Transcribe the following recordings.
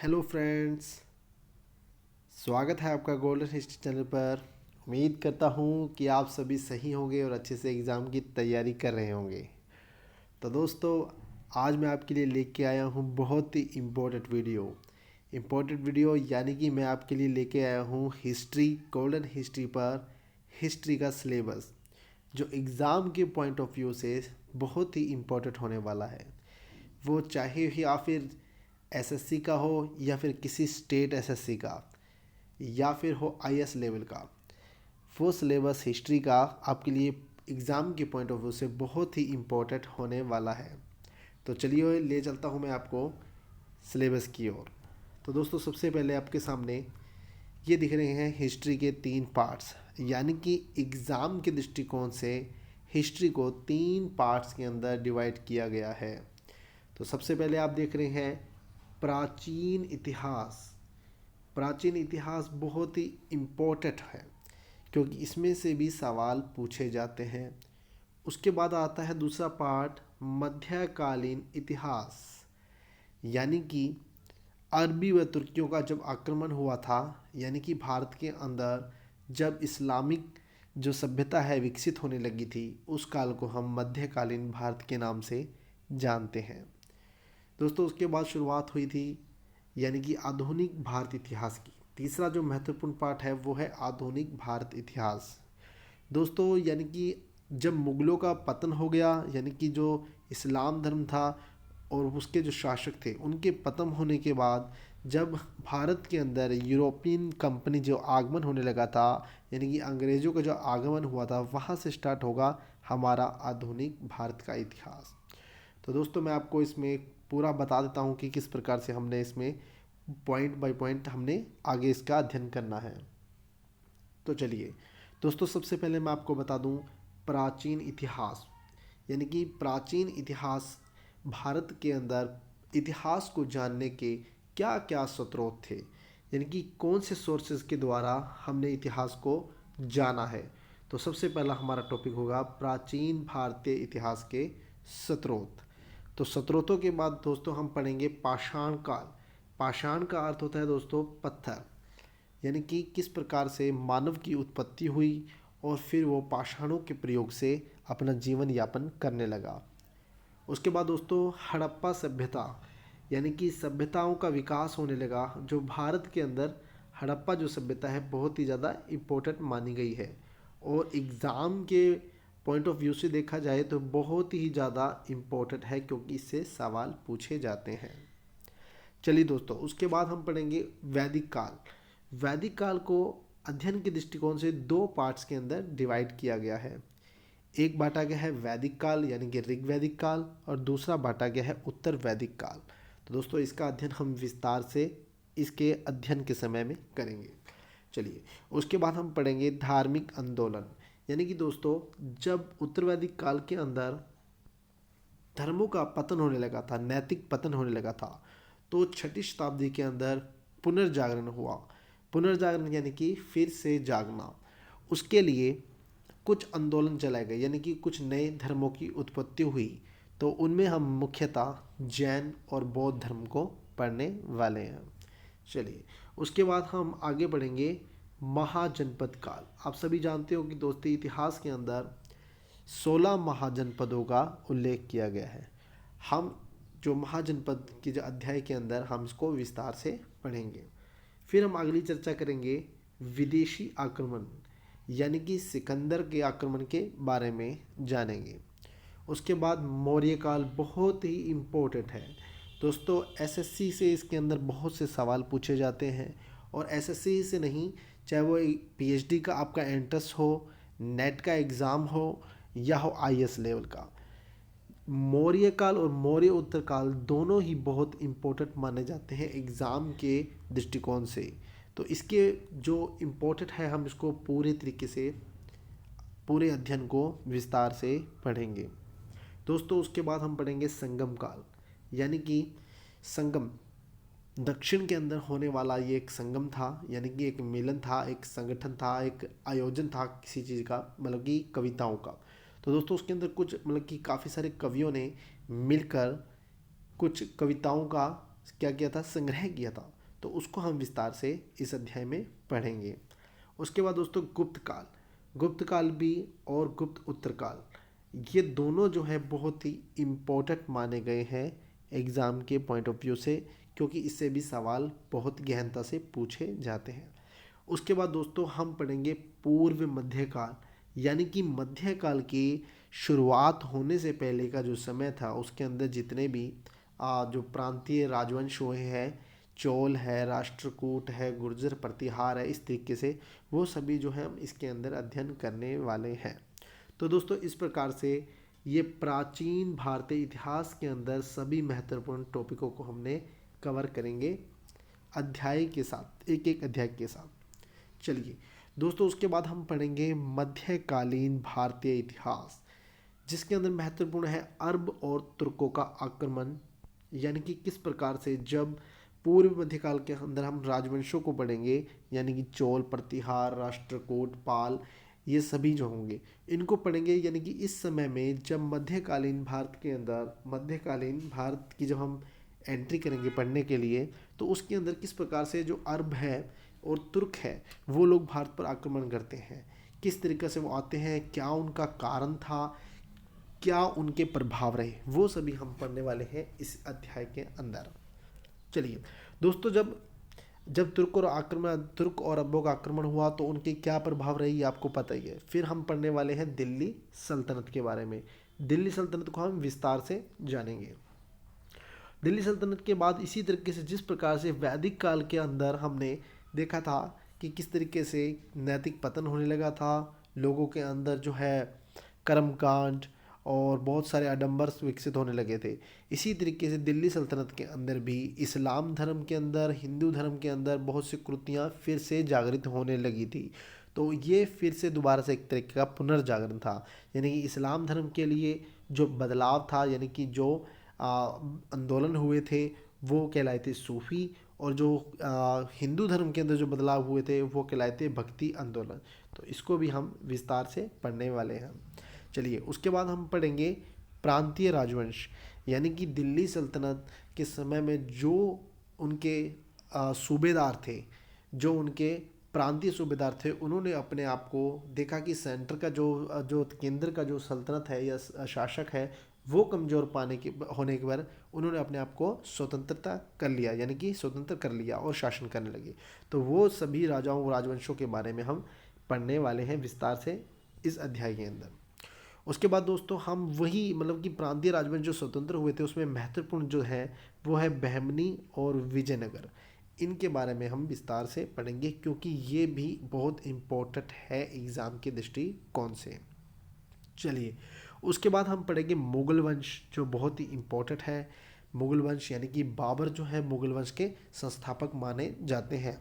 Hello friends, स्वागत है आपका गोल्डन हिस्ट्री चैनल पर। उम्मीद करता हूँ कि आप सभी सही होंगे और अच्छे से एग्ज़ाम की तैयारी कर रहे होंगे। तो दोस्तों, आज मैं आपके लिए लेके आया हूँ बहुत ही इम्पोर्टेंट वीडियो यानी कि मैं आपके लिए लेके आया हूँ हिस्ट्री, गोल्डन हिस्ट्री पर हिस्ट्री का सिलेबस, जो एग्ज़ाम के पॉइंट ऑफ व्यू से बहुत ही इम्पोर्टेंट होने वाला है। वो चाहे ही या फिर एसएससी का हो या फिर किसी स्टेट एसएससी का या फिर हो आईएएस लेवल का, वो सिलेबस हिस्ट्री का आपके लिए एग्ज़ाम के पॉइंट ऑफ व्यू से बहुत ही इम्पोर्टेंट होने वाला है। तो चलिए ले चलता हूँ मैं आपको सिलेबस की ओर। तो दोस्तों, सबसे पहले आपके सामने ये दिख रहे हैं हिस्ट्री के 3 पार्ट्स, यानी कि एग्ज़ाम के दृष्टिकोण से हिस्ट्री को 3 पार्ट्स के अंदर डिवाइड किया गया है। तो सबसे पहले आप देख रहे हैं प्राचीन इतिहास। प्राचीन इतिहास बहुत ही इम्पोर्टेंट है क्योंकि इसमें से भी सवाल पूछे जाते हैं। उसके बाद आता है दूसरा पार्ट, मध्यकालीन इतिहास, यानी कि अरबी व तुर्कियों का जब आक्रमण हुआ था, यानी कि भारत के अंदर जब इस्लामिक जो सभ्यता है विकसित होने लगी थी, उस काल को हम मध्यकालीन भारत के नाम से जानते हैं। दोस्तों, उसके बाद शुरुआत हुई थी यानी कि आधुनिक भारत इतिहास की। तीसरा जो महत्वपूर्ण पार्ट है वो है आधुनिक भारत इतिहास। दोस्तों, यानी कि जब मुग़लों का पतन हो गया, यानी कि जो इस्लाम धर्म था और उसके जो शासक थे उनके पतन होने के बाद जब भारत के अंदर यूरोपियन कंपनी जो आगमन होने लगा था, यानी कि अंग्रेज़ों का जो आगमन हुआ था, वहाँ से स्टार्ट होगा हमारा आधुनिक भारत का इतिहास। तो दोस्तों, मैं आपको इसमें पूरा बता देता हूँ कि किस प्रकार से हमने इसमें पॉइंट बाय पॉइंट हमने आगे इसका अध्ययन करना है। तो चलिए दोस्तों, सबसे पहले मैं आपको बता दूँ प्राचीन इतिहास, यानी कि प्राचीन इतिहास भारत के अंदर इतिहास को जानने के क्या क्या स्रोत थे, यानी कि कौन से सोर्सेज के द्वारा हमने इतिहास को जाना है। तो सबसे पहला हमारा टॉपिक होगा प्राचीन भारतीय इतिहास के स्रोत। तो स्रोतों के बाद दोस्तों हम पढ़ेंगे पाषाण काल। पाषाण का अर्थ होता है दोस्तों पत्थर, यानी कि किस प्रकार से मानव की उत्पत्ति हुई और फिर वो पाषाणों के प्रयोग से अपना जीवन यापन करने लगा। उसके बाद दोस्तों हड़प्पा सभ्यता, यानी कि सभ्यताओं का विकास होने लगा। जो भारत के अंदर हड़प्पा जो सभ्यता है बहुत ही ज़्यादा इम्पोर्टेंट मानी गई है और एग्ज़ाम के पॉइंट ऑफ व्यू से देखा जाए तो बहुत ही ज़्यादा इम्पोर्टेंट है क्योंकि इससे सवाल पूछे जाते हैं। चलिए दोस्तों, उसके बाद हम पढ़ेंगे वैदिक काल। वैदिक काल को अध्ययन के दृष्टिकोण से 2 पार्ट्स के अंदर डिवाइड किया गया है। एक बांटा गया है वैदिक काल यानी कि ऋग्वैदिक काल और दूसरा बांटा गया है उत्तर वैदिक काल। तो दोस्तों, इसका अध्ययन हम विस्तार से इसके अध्ययन के समय में करेंगे। चलिए, उसके बाद हम पढ़ेंगे धार्मिक आंदोलन, यानी कि दोस्तों जब उत्तर वैदिक काल के अंदर धर्मों का पतन होने लगा था, नैतिक पतन होने लगा था, तो 6ठी शताब्दी के अंदर पुनर्जागरण हुआ। पुनर्जागरण यानी कि फिर से जागना। उसके लिए कुछ आंदोलन चलाए गए, यानी कि कुछ नए धर्मों की उत्पत्ति हुई। तो उनमें हम मुख्यतः जैन और बौद्ध धर्म को पढ़ने वाले हैं। चलिए, उसके बाद हम आगे बढ़ेंगे महाजनपद काल। आप सभी जानते हो कि दोस्तों इतिहास के अंदर 16 महाजनपदों का उल्लेख किया गया है। हम जो महाजनपद के जो अध्याय के अंदर हम इसको विस्तार से पढ़ेंगे। फिर हम अगली चर्चा करेंगे विदेशी आक्रमण, यानी कि सिकंदर के आक्रमण के बारे में जानेंगे। उसके बाद मौर्य काल बहुत ही इम्पोर्टेंट है दोस्तों। एसएससी से इसके अंदर बहुत से सवाल पूछे जाते हैं और एसएससी से नहीं, चाहे वो पीएचडी का आपका एंट्रेंस हो, नेट का एग्ज़ाम हो या हो आईएएस लेवल का, मौर्य काल और मौर्य उत्तर काल दोनों ही बहुत इम्पोर्टेंट माने जाते हैं एग्ज़ाम के दृष्टिकोण से। तो इसके जो इम्पोर्टेंट है हम इसको पूरे तरीके से पूरे अध्ययन को विस्तार से पढ़ेंगे दोस्तों। उसके बाद हम पढ़ेंगे संगम काल, यानी कि संगम दक्षिण के अंदर होने वाला ये एक संगम था, यानी कि एक मिलन था, एक संगठन था, एक आयोजन था किसी चीज़ का, मतलब कि कविताओं का। तो दोस्तों उसके अंदर कुछ मतलब कि काफ़ी सारे कवियों ने मिलकर कुछ कविताओं का क्या किया था, संग्रह किया था। तो उसको हम विस्तार से इस अध्याय में पढ़ेंगे। उसके बाद दोस्तों गुप्त काल, गुप्त काल भी और गुप्त उत्तर काल, ये दोनों जो है बहुत ही इम्पोर्टेंट माने गए हैं एग्ज़ाम के पॉइंट ऑफ व्यू से, क्योंकि इससे भी सवाल बहुत गहनता से पूछे जाते हैं। उसके बाद दोस्तों हम पढ़ेंगे पूर्व मध्यकाल, यानी कि मध्यकाल की शुरुआत होने से पहले का जो समय था, उसके अंदर जितने भी जो प्रांतीय राजवंश हुए हैं, चोल है, राष्ट्रकूट है, गुर्जर प्रतिहार है, इस तरीके से वो सभी जो है हम इसके अंदर अध्ययन करने वाले हैं। तो दोस्तों इस प्रकार से ये प्राचीन भारतीय इतिहास के अंदर सभी महत्वपूर्ण टॉपिकों को हमने कवर करेंगे अध्याय के साथ, एक एक अध्याय के साथ। चलिए दोस्तों, उसके बाद हम पढ़ेंगे मध्यकालीन भारतीय इतिहास, जिसके अंदर महत्वपूर्ण है अरब और तुर्कों का आक्रमण, यानी कि किस प्रकार से जब पूर्व मध्यकाल के अंदर हम राजवंशों को पढ़ेंगे, यानी कि चोल, प्रतिहार, राष्ट्रकूट, पाल, ये सभी जो होंगे इनको पढ़ेंगे। यानी कि इस समय में जब मध्यकालीन भारत के अंदर, मध्यकालीन भारत की जब हम एंट्री करेंगे पढ़ने के लिए, तो उसके अंदर किस प्रकार से जो अरब है और तुर्क है वो लोग भारत पर आक्रमण करते हैं, किस तरीके से वो आते हैं, क्या उनका कारण था, क्या उनके प्रभाव रहे, वो सभी हम पढ़ने वाले हैं इस अध्याय के अंदर। चलिए दोस्तों, जब जब तुर्क और अरबों का आक्रमण हुआ तो उनके क्या प्रभाव रही, आपको पता ही है। फिर हम पढ़ने वाले हैं दिल्ली सल्तनत के बारे में। दिल्ली सल्तनत को हम विस्तार से जानेंगे। दिल्ली सल्तनत के बाद इसी तरीके से जिस प्रकार से वैदिक काल के अंदर हमने देखा था कि किस तरीके से नैतिक पतन होने लगा था, लोगों के अंदर जो है कर्मकांड और बहुत सारे आडंबर विकसित होने लगे थे, इसी तरीके से दिल्ली सल्तनत के अंदर भी इस्लाम धर्म के अंदर, हिंदू धर्म के अंदर बहुत सी कृतियाँ फिर से जागृत होने लगी थी। तो ये फिर से दोबारा से एक तरीके का पुनर्जागरण था, यानी कि इस्लाम धर्म के लिए जो बदलाव था, यानी कि जो आंदोलन हुए थे वो कहलाए थे सूफ़ी, और जो हिंदू धर्म के अंदर जो बदलाव हुए थे वो कहलाए थे भक्ति आंदोलन। तो इसको भी हम विस्तार से पढ़ने वाले हैं। चलिए उसके बाद हम पढ़ेंगे प्रांतीय राजवंश, यानी कि दिल्ली सल्तनत के समय में जो उनके सूबेदार थे, जो उनके प्रांतीय सूबेदार थे, उन्होंने अपने आप को देखा कि सेंटर का जो केंद्र का जो सल्तनत है या शासक है वो कमज़ोर पाने के होने के बाद उन्होंने अपने आप को स्वतंत्रता कर लिया, यानी कि स्वतंत्र कर लिया और शासन करने लगे। तो वो सभी राजाओं राजवंशों के बारे में हम पढ़ने वाले हैं विस्तार से इस अध्याय के अंदर। उसके बाद दोस्तों हम वही मतलब कि प्रांतीय राजवंश जो स्वतंत्र हुए थे उसमें महत्वपूर्ण जो है वो है बहमनी और विजयनगर, इनके बारे में हम विस्तार से पढ़ेंगे क्योंकि ये भी बहुत इम्पोर्टेंट है एग्ज़ाम के दृष्टिकोण से। चलिए उसके बाद हम पढ़ेंगे मुगल वंश, जो बहुत ही इम्पोर्टेंट है। मुगल वंश यानी कि बाबर जो है मुगल वंश के संस्थापक माने जाते हैं।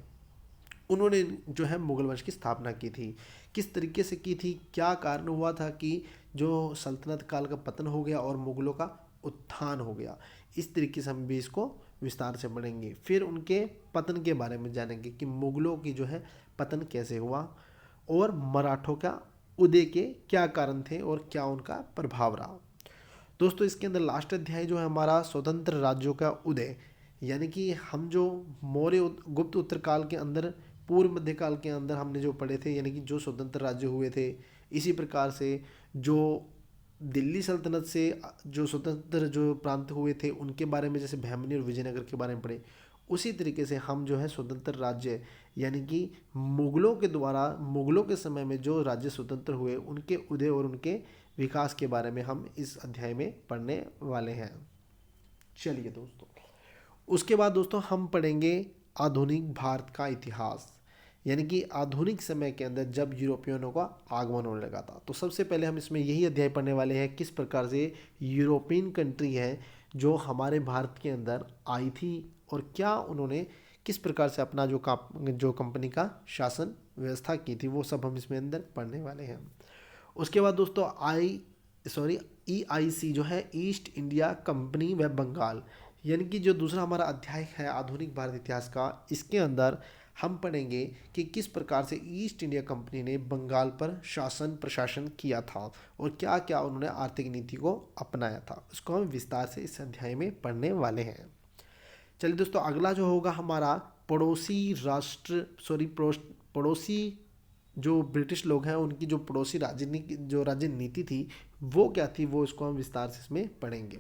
उन्होंने जो है मुगल वंश की स्थापना की थी, किस तरीके से की थी, क्या कारण हुआ था कि जो सल्तनत काल का पतन हो गया और मुगलों का उत्थान हो गया, इस तरीके से हम भी इसको विस्तार से पढ़ेंगे। फिर उनके पतन के बारे में जानेंगे कि मुगलों की जो है पतन कैसे हुआ और मराठों का उदय के क्या कारण थे और क्या उनका प्रभाव रहा। दोस्तों इसके अंदर लास्ट अध्याय जो है हमारा स्वतंत्र राज्यों का उदय, यानी कि हम जो मौर्य गुप्त उत्तर काल के अंदर, पूर्व मध्यकाल के अंदर हमने जो पढ़े थे, यानी कि जो स्वतंत्र राज्य हुए थे, इसी प्रकार से जो दिल्ली सल्तनत से जो स्वतंत्र जो प्रांत हुए थे उनके बारे में, जैसे बहमनी और विजयनगर के बारे में पढ़े, उसी तरीके से हम जो है स्वतंत्र राज्य यानी कि मुगलों के द्वारा, मुगलों के समय में जो राज्य स्वतंत्र हुए उनके उदय और उनके विकास के बारे में हम इस अध्याय में पढ़ने वाले हैं। चलिए दोस्तों, उसके बाद दोस्तों हम पढ़ेंगे आधुनिक भारत का इतिहास, यानी कि आधुनिक समय के अंदर जब यूरोपियनों का आगमन होने लगा था। तो सबसे पहले हम इसमें यही अध्याय पढ़ने वाले हैं किस प्रकार से यूरोपियन कंट्री है जो हमारे भारत के अंदर आई थी और क्या उन्होंने किस प्रकार से अपना जो कंपनी का शासन व्यवस्था की थी, वो सब हम इसमें अंदर पढ़ने वाले हैं। उसके बाद दोस्तों EIC जो है ईस्ट इंडिया कंपनी व बंगाल, यानी कि जो दूसरा हमारा अध्याय है आधुनिक भारत इतिहास का, इसके अंदर हम पढ़ेंगे कि किस प्रकार से ईस्ट इंडिया कंपनी ने बंगाल पर शासन प्रशासन किया था और क्या क्या उन्होंने आर्थिक नीति को अपनाया था, उसको हम विस्तार से इस अध्याय में पढ़ने वाले हैं। चलिए दोस्तों, अगला जो होगा हमारा पड़ोसी राष्ट्र पड़ोसी जो ब्रिटिश लोग हैं उनकी जो पड़ोसी राज्य नीति थी वो क्या थी, वो इसको हम विस्तार से इसमें पढ़ेंगे।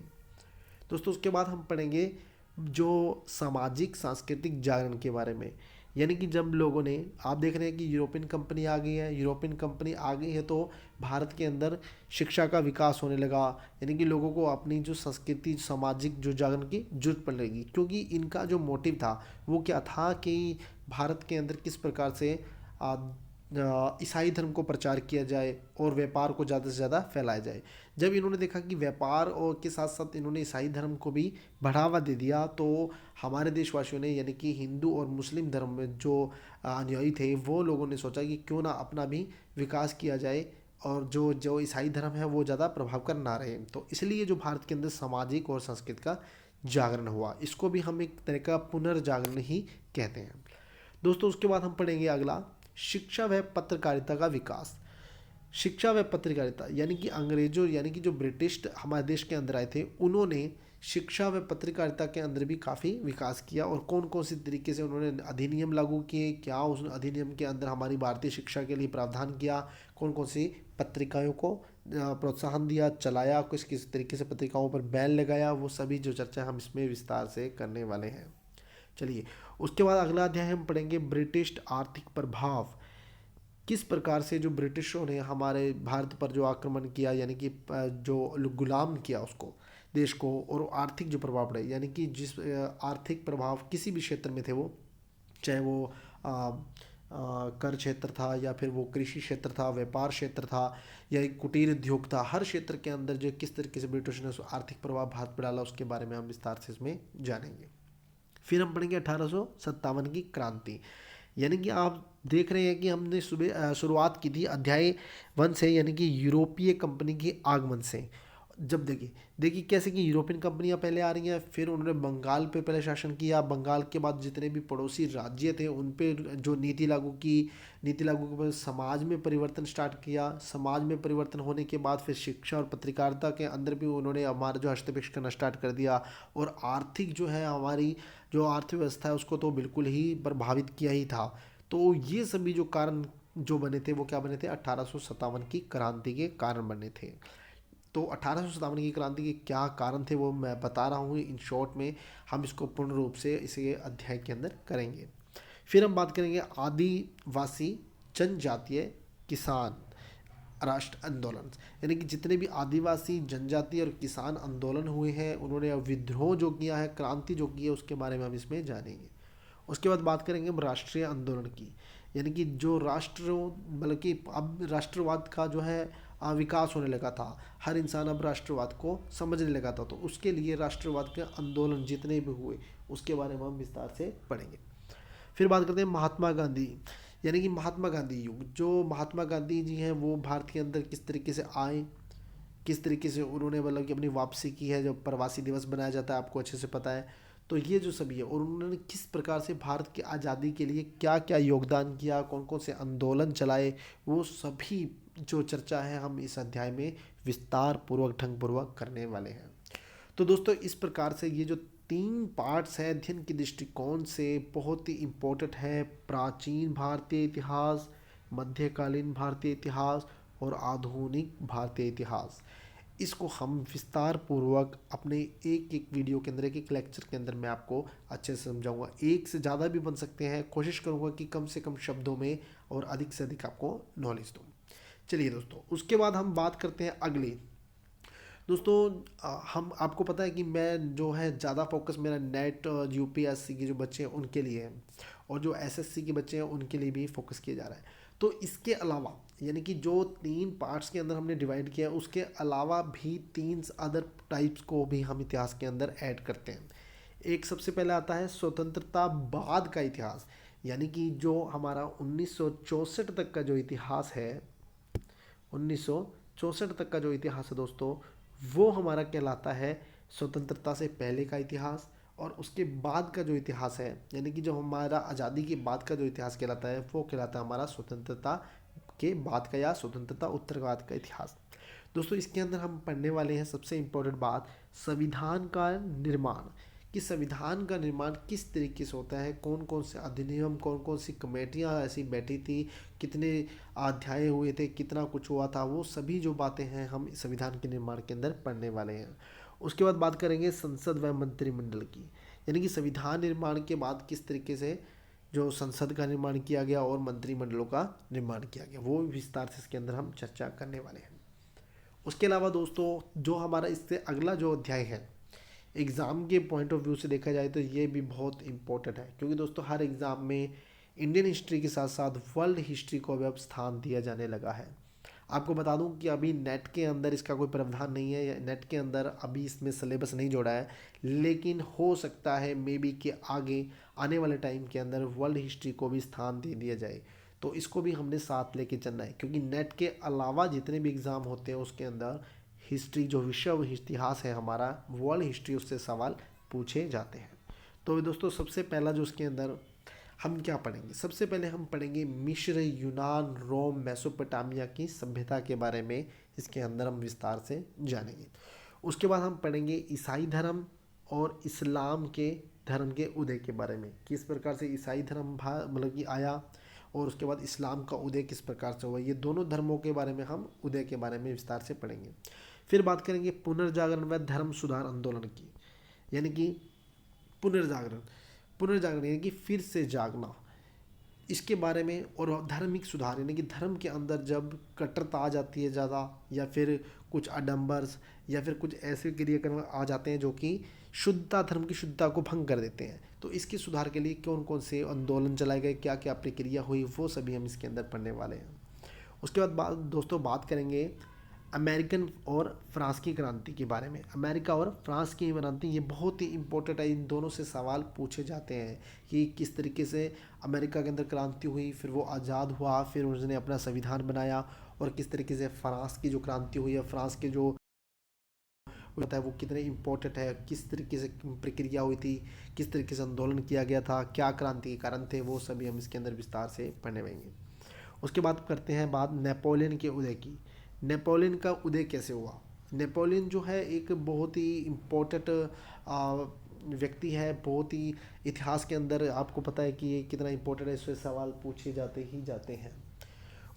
दोस्तों उसके बाद हम पढ़ेंगे जो सामाजिक सांस्कृतिक जागरण के बारे में। यानी कि जब लोगों ने, आप देख रहे हैं कि यूरोपियन कंपनी आ गई है, यूरोपियन कंपनी आ गई है तो भारत के अंदर शिक्षा का विकास होने लगा। यानी कि लोगों को अपनी जो संस्कृति सामाजिक जो जागरण की जरूरत पड़ लगी, क्योंकि इनका जो मोटिव था वो क्या था कि भारत के अंदर किस प्रकार से ईसाई धर्म को प्रचार किया जाए और व्यापार को ज़्यादा से ज़्यादा फैलाया जाए। जब इन्होंने देखा कि व्यापार और के साथ साथ इन्होंने ईसाई धर्म को भी बढ़ावा दे दिया, तो हमारे देशवासियों ने, यानी कि हिंदू और मुस्लिम धर्म में जो अनुयायी थे वो लोगों ने सोचा कि क्यों ना अपना भी विकास किया जाए और जो जो ईसाई धर्म है वो ज़्यादा प्रभाव कर ना रहे। तो इसलिए जो भारत के अंदर सामाजिक और संस्कृति का जागरण हुआ, इसको भी हम एक तरह का पुनर्जागरण ही कहते हैं। दोस्तों उसके बाद हम पढ़ेंगे अगला, शिक्षा व पत्रकारिता का विकास। शिक्षा व पत्रकारिता यानी कि अंग्रेजों, यानी कि जो ब्रिटिश हमारे देश के अंदर आए थे, उन्होंने शिक्षा व पत्रकारिता के अंदर भी काफ़ी विकास किया। और कौन कौन सी तरीके से उन्होंने अधिनियम लागू किए, क्या उस अधिनियम के अंदर हमारी भारतीय शिक्षा के लिए प्रावधान किया, कौन कौन सी पत्रिकाओं को प्रोत्साहन दिया, चलाया, किस किस तरीके से पत्रिकाओं पर बैन लगाया, वो सभी जो चर्चा हम इसमें विस्तार से करने वाले हैं। चलिए उसके बाद अगला अध्याय हम पढ़ेंगे ब्रिटिश आर्थिक प्रभाव। किस प्रकार से जो ब्रिटिशों ने हमारे भारत पर जो आक्रमण किया, यानी कि जो गुलाम किया उसको, देश को, और आर्थिक जो प्रभाव पड़े, यानी कि जिस आर्थिक प्रभाव किसी भी क्षेत्र में थे वो, चाहे वो कर क्षेत्र था या फिर वो कृषि क्षेत्र था, व्यापार क्षेत्र था या एक कुटीर उद्योग था, हर क्षेत्र के अंदर जो किस तरीके से ब्रिटिश ने आर्थिक प्रभाव भारत पर डाला उसके बारे में हम विस्तार से इसमें जानेंगे। फिर हम पढ़ेंगे 1857 की क्रांति। यानी कि आप देख रहे हैं कि हमने शुरुआत की थी अध्याय 1 से, यानी कि यूरोपीय कंपनी के आगमन से। जब देखिए कैसे कि यूरोपियन कंपनियां पहले आ रही हैं, फिर उन्होंने बंगाल पे पहले शासन किया, बंगाल के बाद जितने भी पड़ोसी राज्य थे उन पे जो नीति लागू की, नीति लागू के बाद समाज में परिवर्तन स्टार्ट किया, समाज में परिवर्तन होने के बाद फिर शिक्षा और पत्रकारिता के अंदर भी उन्होंने हमारा जो हस्तक्षेप करना स्टार्ट कर दिया। और आर्थिक जो है हमारी जो अर्थव्यवस्था है उसको तो बिल्कुल ही प्रभावित किया ही था। तो ये सभी जो कारण जो बने थे वो क्या बने थे, 1857 की क्रांति के कारण बने थे। तो 1857 की क्रांति के क्या कारण थे वो मैं बता रहा हूँ इन शॉर्ट में, हम इसको पूर्ण रूप से इसे अध्याय के अंदर करेंगे। फिर हम बात करेंगे आदिवासी जनजातीय किसान राष्ट्र आंदोलन। यानी कि जितने भी आदिवासी जनजाति और किसान आंदोलन हुए हैं, उन्होंने विद्रोह जो किया है, क्रांति जो की है, उसके बारे में हम इसमें जानेंगे। उसके बाद बात करेंगे हम राष्ट्रीय आंदोलन की। यानी कि जो राष्ट्र, मतलब कि अब राष्ट्रवाद का जो है विकास होने लगा था, हर इंसान अब राष्ट्रवाद को समझने लगा था, तो उसके लिए राष्ट्रवाद के आंदोलन जितने भी हुए उसके बारे में हम विस्तार से पढ़ेंगे। फिर बात करते हैं महात्मा गांधी। यानी कि महात्मा गांधी युग, जो महात्मा गांधी जी हैं वो भारत के अंदर किस तरीके से आए, किस तरीके से उन्होंने मतलब कि अपनी वापसी की है, जो प्रवासी दिवस बनाया जाता है आपको अच्छे से पता है। तो ये जो सभी है, और उन्होंने किस प्रकार से भारत की आज़ादी के लिए क्या क्या योगदान किया, कौन कौन से आंदोलन चलाए, वो सभी जो चर्चा है हम इस अध्याय में विस्तार पूर्वक ढंग पूर्वक करने वाले हैं। तो दोस्तों इस प्रकार से ये जो 3 पार्ट्स हैं अध्ययन के दृष्टिकोण से बहुत ही इम्पोर्टेंट है, प्राचीन भारतीय इतिहास, मध्यकालीन भारतीय इतिहास और आधुनिक भारतीय इतिहास। इसको हम विस्तार पूर्वक अपने एक एक वीडियो के अंदर, एक एक लेक्चर के अंदर मैं आपको अच्छे से समझाऊंगा। एक से ज़्यादा भी बन सकते हैं, कोशिश करूंगा कि कम से कम शब्दों में और अधिक से अधिक आपको नॉलेज दूँ। चलिए दोस्तों उसके बाद हम बात करते हैं अगली। दोस्तों हम आपको पता है कि मैं जो है ज़्यादा फोकस मेरा नेट यूपीएससी के जो बच्चे हैं उनके लिए है, और जो एसएससी के बच्चे हैं उनके लिए भी फोकस किया जा रहा है। तो इसके अलावा यानी कि जो 3 पार्ट्स के अंदर हमने डिवाइड किया है, उसके अलावा भी 3 अदर टाइप्स को भी हम इतिहास के अंदर ऐड करते हैं। एक सबसे पहले आता है स्वतंत्रता बाद का इतिहास। यानी कि जो हमारा 1964 तक का जो इतिहास है, 1964 तक का जो इतिहास है दोस्तों, वो हमारा कहलाता है स्वतंत्रता से पहले का इतिहास। और उसके बाद का जो इतिहास है, यानी कि जो हमारा आज़ादी के बाद का जो इतिहास कहलाता है, वो कहलाता है हमारा स्वतंत्रता के बाद का या स्वतंत्रता उत्तर बाद का इतिहास। दोस्तों इसके अंदर हम पढ़ने वाले हैं सबसे इम्पोर्टेंट बात, संविधान का निर्माण। कि संविधान का निर्माण किस तरीके से होता है, कौन कौन से अधिनियम, कौन कौन सी कमेटियाँ ऐसी बैठी थी, कितने अध्याय हुए थे, कितना कुछ हुआ था, वो सभी जो बातें हैं हम संविधान के निर्माण के अंदर पढ़ने वाले हैं। उसके बाद बात करेंगे संसद व मंत्रिमंडल की, यानी कि संविधान निर्माण के बाद किस तरीके से जो संसद का निर्माण किया गया और मंत्रिमंडलों का निर्माण किया गया, वो विस्तार से इसके अंदर हम चर्चा करने वाले हैं। उसके अलावा दोस्तों जो हमारा इससे अगला जो अध्याय है, एग्ज़ाम के पॉइंट ऑफ व्यू से देखा जाए तो ये भी बहुत इंपॉर्टेंट है, क्योंकि दोस्तों हर एग्ज़ाम में इंडियन हिस्ट्री के साथ साथ वर्ल्ड हिस्ट्री को भी अब स्थान दिया जाने लगा है। आपको बता दूं कि अभी नेट के अंदर इसका कोई प्रावधान नहीं है, या नेट के अंदर अभी इसमें सिलेबस नहीं जोड़ा है, लेकिन हो सकता है मे बी कि आगे आने वाले टाइम के अंदर वर्ल्ड हिस्ट्री को भी स्थान दे दिया जाए। तो इसको भी हमने साथ लेके चलना है, क्योंकि नेट के अलावा जितने भी एग्ज़ाम होते हैं उसके अंदर हिस्ट्री जो विश्व इतिहास है हमारा, वर्ल्ड हिस्ट्री, उससे सवाल पूछे जाते हैं। तो दोस्तों सबसे पहला जो उसके अंदर हम क्या पढ़ेंगे, सबसे पहले हम पढ़ेंगे मिस्र, यूनान, रोम, मेसोपोटामिया की सभ्यता के बारे में इसके अंदर हम विस्तार से जानेंगे। उसके बाद हम पढ़ेंगे ईसाई धर्म और इस्लाम के धर्म के उदय के बारे में, किस प्रकार से ईसाई धर्म मतलब कि आया, और उसके बाद इस्लाम का उदय किस प्रकार से हुआ। ये दोनों धर्मों के बारे में हम उदय के बारे में विस्तार से पढ़ेंगे। फिर बात करेंगे पुनर्जागरण व धर्म सुधार आंदोलन की, यानी कि पुनर्जागरण, पुनर्जागरण यानी कि फिर से जागना, इसके बारे में, और धार्मिक सुधार यानी कि धर्म के अंदर जब कट्टरता आ जाती है ज़्यादा, या फिर कुछ आडम्बर्स, या फिर कुछ ऐसे क्रियाक्रम आ जाते हैं जो कि शुद्धता, धर्म की शुद्धता को भंग कर देते हैं, तो इसके सुधार के लिए कौन कौन से आंदोलन चलाए गए, क्या क्या प्रक्रिया हुई, वो सभी हम इसके अंदर पढ़ने वाले हैं। उसके बाद दोस्तों बात करेंगे अमेरिकन और फ्रांस की क्रांति के बारे में। अमेरिका और फ्रांस की क्रांति ये बहुत ही इंपॉर्टेंट है, इन दोनों से सवाल पूछे जाते हैं कि किस तरीके से अमेरिका के अंदर क्रांति हुई, फिर वो आज़ाद हुआ, फिर उसने अपना संविधान बनाया, और किस तरीके से फ्रांस की जो क्रांति हुई है, फ्रांस के जो होता है वो कितने इम्पोर्टेंट है, किस तरीके से प्रक्रिया हुई थी, किस तरीके से आंदोलन किया गया था, क्या क्रांति के कारण थे, वो सभी हम इसके अंदर विस्तार से पढ़ने पाएंगे। उसके बाद करते हैं बात नेपोलियन के उदय की। नेपोलियन का उदय कैसे हुआ। नेपोलियन जो है एक बहुत ही इम्पोर्टेंट व्यक्ति है, बहुत ही इतिहास के अंदर आपको पता है कि ये कितना इम्पोर्टेंट है, इससे सवाल पूछे जाते ही जाते हैं।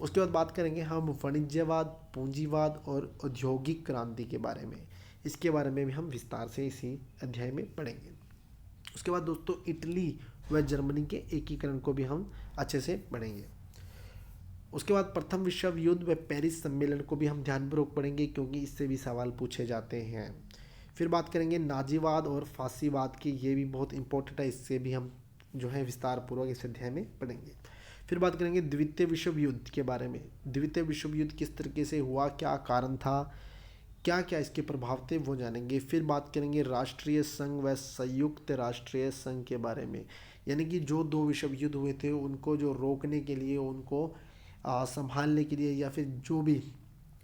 उसके बाद बात करेंगे हम वाणिज्यवाद, पूंजीवाद और औद्योगिक क्रांति के बारे में, इसके बारे में भी हम विस्तार से इसी अध्याय में पढ़ेंगे। उसके बाद दोस्तों इटली व जर्मनी के एकीकरण को भी हम अच्छे से पढ़ेंगे। उसके बाद प्रथम विश्व युद्ध व पेरिस सम्मेलन को भी हम ध्यानपूर्वक पढ़ेंगे, क्योंकि इससे भी सवाल पूछे जाते हैं। फिर बात करेंगे नाजीवाद और फांसीवाद की, ये भी बहुत इंपॉर्टेंट है, इससे भी हम जो है विस्तार पूर्वक इस अध्याय में पढ़ेंगे। फिर बात करेंगे द्वितीय विश्व युद्ध के बारे में। द्वितीय विश्व युद्ध किस तरीके से हुआ, क्या कारण था, क्या क्या इसके प्रभाव थे, वो जानेंगे। फिर बात करेंगे राष्ट्रीय संघ व संयुक्त राष्ट्रीय संघ के बारे में, यानी कि जो दो विश्व युद्ध हुए थे उनको जो रोकने के लिए, उनको संभालने के लिए, या फिर जो भी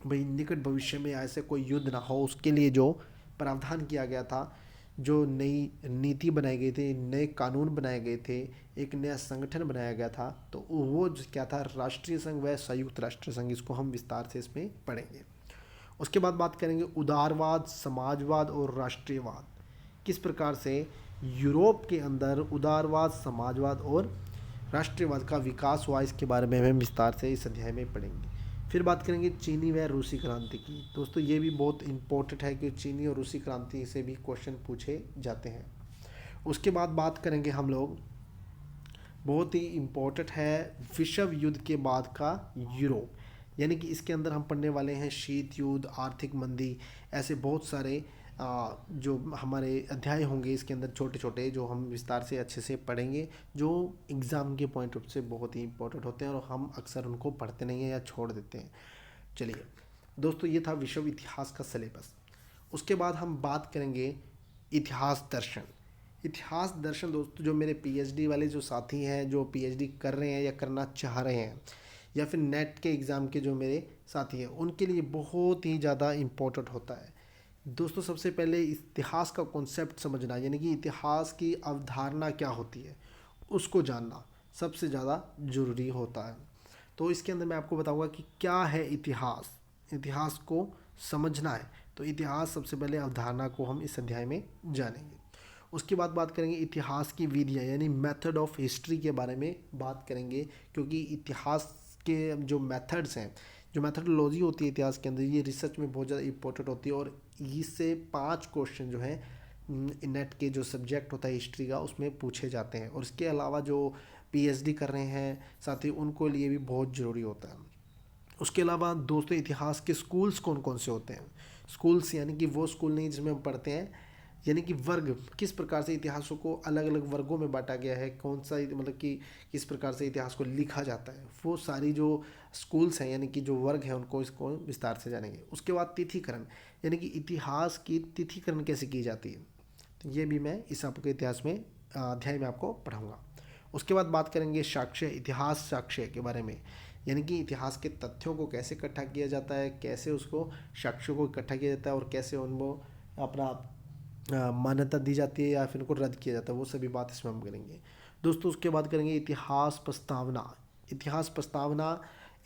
भाई निकट भविष्य में ऐसे कोई युद्ध ना हो उसके लिए जो प्रावधान किया गया था, जो नई नीति बनाई गई थी, नए कानून बनाए गए थे, एक नया संगठन बनाया गया था, तो वो क्या था, राष्ट्रीय संघ व संयुक्त राष्ट्र संघ, इसको हम विस्तार से इसमें पढ़ेंगे। उसके बाद बात करेंगे उदारवाद, समाजवाद और राष्ट्रीयवाद, किस प्रकार से यूरोप के अंदर उदारवाद, समाजवाद और राष्ट्रीयवाद का विकास हुआ, इसके बारे में हम विस्तार से इस अध्याय में पढ़ेंगे। फिर बात करेंगे चीनी व रूसी क्रांति की। दोस्तों ये भी बहुत इंपॉर्टेंट है कि चीनी और रूसी क्रांति से भी क्वेश्चन पूछे जाते हैं। उसके बाद बात करेंगे हम लोग, बहुत ही इम्पोर्टेंट है, विश्व युद्ध के बाद का यूरोप, यानी कि इसके अंदर हम पढ़ने वाले हैं शीत युद्ध, आर्थिक मंदी, ऐसे बहुत सारे जो हमारे अध्याय होंगे इसके अंदर छोटे छोटे, जो हम विस्तार से अच्छे से पढ़ेंगे, जो एग्ज़ाम के पॉइंट ऑफ से बहुत ही इंपॉर्टेंट होते हैं और हम अक्सर उनको पढ़ते नहीं हैं या छोड़ देते हैं। चलिए दोस्तों ये था विश्व इतिहास का सिलेबस। उसके बाद हम बात करेंगे इतिहास दर्शन। इतिहास दर्शन दोस्तों जो मेरे पीएचडी वाले जो साथी हैं, जो पीएचडी कर रहे हैं या करना चाह रहे हैं, या फिर नेट के एग्ज़ाम के जो मेरे साथी हैं, उनके लिए बहुत ही ज़्यादा इम्पोर्टेंट होता है। दोस्तों सबसे पहले इतिहास का कॉन्सेप्ट समझना, यानी कि इतिहास की अवधारणा क्या होती है उसको जानना सबसे ज़्यादा ज़रूरी होता है। तो इसके अंदर मैं आपको बताऊंगा कि क्या है इतिहास, इतिहास को समझना है तो इतिहास सबसे पहले अवधारणा को हम इस अध्याय में जानेंगे। उसके बाद बात करेंगे इतिहास की विधियाँ यानी मेथड ऑफ हिस्ट्री के बारे में बात करेंगे, क्योंकि इतिहास के जो मेथड्स हैं, जो मेथडोलॉजी होती है इतिहास के अंदर, ये रिसर्च में बहुत ज़्यादा इंपॉर्टेंट होती है। और इससे 5 क्वेश्चन जो हैं नेट के जो सब्जेक्ट होता है हिस्ट्री का उसमें पूछे जाते हैं। और इसके अलावा जो पीएचडी कर रहे हैं साथ ही उनको लिए भी बहुत ज़रूरी होता है। उसके अलावा दोस्तों इतिहास के स्कूल्स कौन कौन से होते हैं। स्कूल्स यानी कि वो स्कूल नहीं जिसमें हम पढ़ते हैं, यानी कि वर्ग, किस प्रकार से इतिहासों को अलग अलग वर्गों में बांटा गया है, कौन सा मतलब कि किस प्रकार से इतिहास को लिखा जाता है, वो सारी जो स्कूल्स हैं यानी कि जो वर्ग हैं उनको इसको विस्तार से जानेंगे। उसके बाद तिथिकरण यानी कि इतिहास की तिथिकरण कैसे की जाती है, तो ये भी मैं इस आपके इतिहास में अध्याय में आपको पढ़ाऊँगा। उसके बाद बात करेंगे साक्ष्य, इतिहास साक्ष्य के बारे में, यानी कि इतिहास के तथ्यों को कैसे इकट्ठा किया जाता है, कैसे उसको साक्ष्यों को इकट्ठा किया जाता है और कैसे उनको अपना मान्यता दी जाती है या फिर उनको रद्द किया जाता है, वो सभी बात इसमें हम करेंगे। दोस्तों उसके बाद करेंगे इतिहास प्रस्तावना। इतिहास प्रस्तावना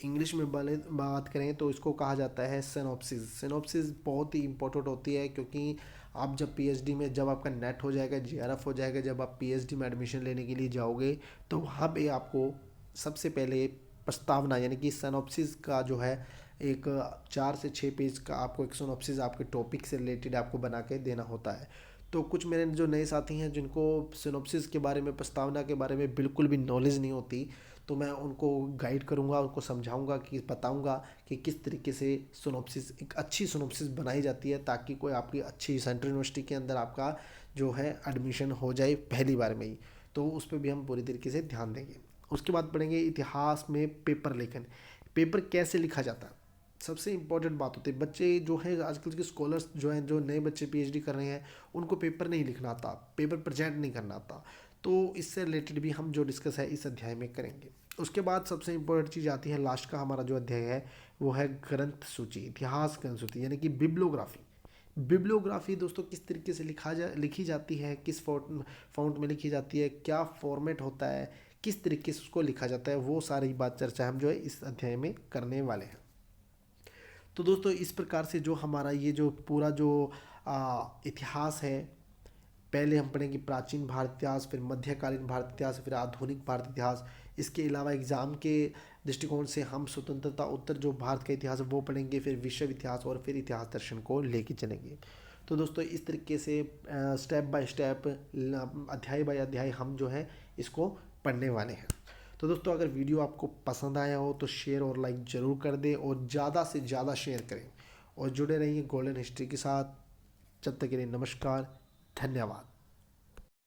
इंग्लिश में बात करें तो इसको कहा जाता है सिनॉप्सिस। सिनॉप्सिस बहुत ही इंपॉर्टेंट होती है, क्योंकि आप जब पीएचडी में, जब आपका नेट हो जाएगा, जेआरएफ हो जाएगा, जब आप पीएचडी में एडमिशन लेने के लिए जाओगे तो वहाँ पे आपको सबसे पहले प्रस्तावना यानी कि सिनॉप्सिस का जो है एक 4 से 6 पेज का आपको एक सिनॉप्सिस आपके टॉपिक से रिलेटेड आपको बना के देना होता है। तो कुछ मेरे जो नए साथी हैं जिनको सिनॉप्सिस के बारे में, प्रस्तावना के बारे में बिल्कुल भी नॉलेज नहीं होती, तो मैं उनको गाइड करूँगा, उनको समझाऊँगा, कि बताऊँगा कि किस तरीके से सिनॉप्सिस, एक अच्छी सिनॉप्सिस बनाई जाती है, ताकि कोई आपकी अच्छी सेंट्रल यूनिवर्सिटी के अंदर आपका जो है एडमिशन हो जाए पहली बार में ही। तो उस पर भी हम पूरी तरीके से ध्यान देंगे। उसके बाद पढ़ेंगे इतिहास में पेपर लेखन। पेपर कैसे लिखा जाता है, सबसे इम्पोर्टेंट बात होती है। बच्चे जो है आजकल के स्कॉलर्स जो हैं, जो नए बच्चे पीएचडी कर रहे हैं, उनको पेपर नहीं लिखना आता, पेपर प्रेजेंट नहीं करना आता। तो इससे रिलेटेड भी हम जो डिस्कस है इस अध्याय में करेंगे। उसके बाद सबसे इम्पोर्टेंट चीज़ आती है, लास्ट का हमारा जो अध्याय है वो है ग्रंथ सूची, इतिहास ग्रंथ सूची यानी कि बिब्लियोग्राफी। बिब्लियोग्राफी दोस्तों किस तरीके से लिखी जाती है, किस फॉन्ट में लिखी जाती है, क्या फॉर्मेट होता है, किस तरीके से उसको लिखा जाता है, वो सारी बात चर्चा हम जो है इस अध्याय में करने वाले हैं। तो दोस्तों इस प्रकार से जो हमारा ये जो पूरा जो इतिहास है, पहले हम पढ़ेंगे प्राचीन भारत इतिहास, फिर मध्यकालीन भारत इतिहास, फिर आधुनिक भारत इतिहास। इसके अलावा एग्ज़ाम के दृष्टिकोण से हम स्वतंत्रता उत्तर जो भारत का इतिहास है वो पढ़ेंगे, फिर विश्व इतिहास और फिर इतिहास दर्शन को लेके चलेंगे। तो दोस्तों इस तरीके से स्टेप बाय स्टेप, अध्याय बाय अध्याय हम जो है इसको पढ़ने वाले हैं। तो दोस्तों अगर वीडियो आपको पसंद आया हो तो शेयर और लाइक ज़रूर कर दें और ज़्यादा से ज़्यादा शेयर करें और जुड़े रहिए गोल्डन हिस्ट्री के साथ। जब तक के लिए नमस्कार, धन्यवाद।